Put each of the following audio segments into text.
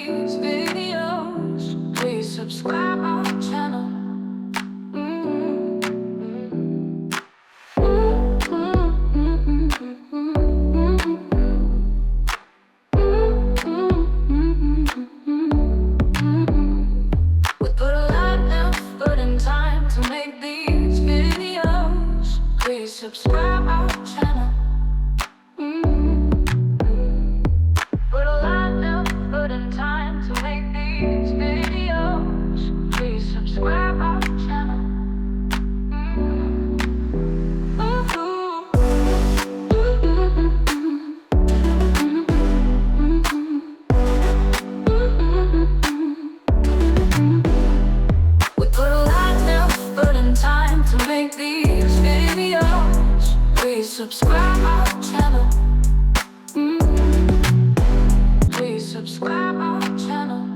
these videos. Please subscribe our channel. We put a lot of effort and time to make these videos. Please subscribe our channel. Put a lot of effort and time to make these videos. Please subscribe our channel. We put a lot of effort and time to make these videos. Please subscribe our channel. Please subscribe our channel.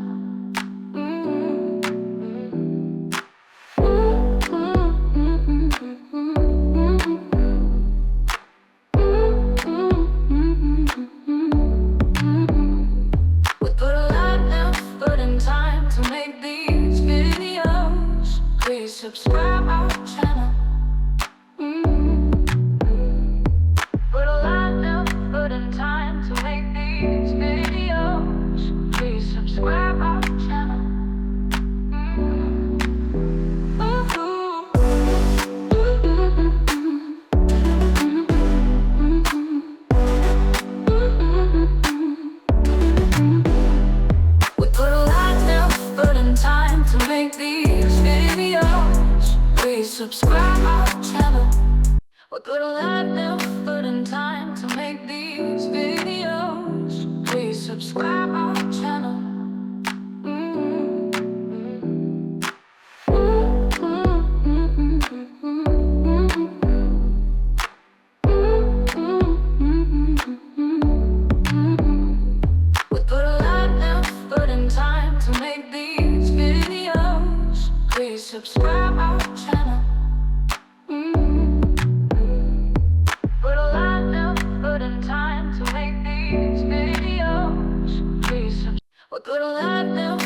We put a lot of effort and time to make these videos. Please subscribe our channel. Put a lot of effort and time to make these videos. Please subscribe our channel. We put a lot of effort and time to make these videos. Please subscribe our channel. We put a lot of effort and time to make these videos. Please subscribe our channel. We put a lot of effort and time to make these videos. Please subscribe our channel. Put a lot of effort and time to make these videos. Please subscribe. We put a lot of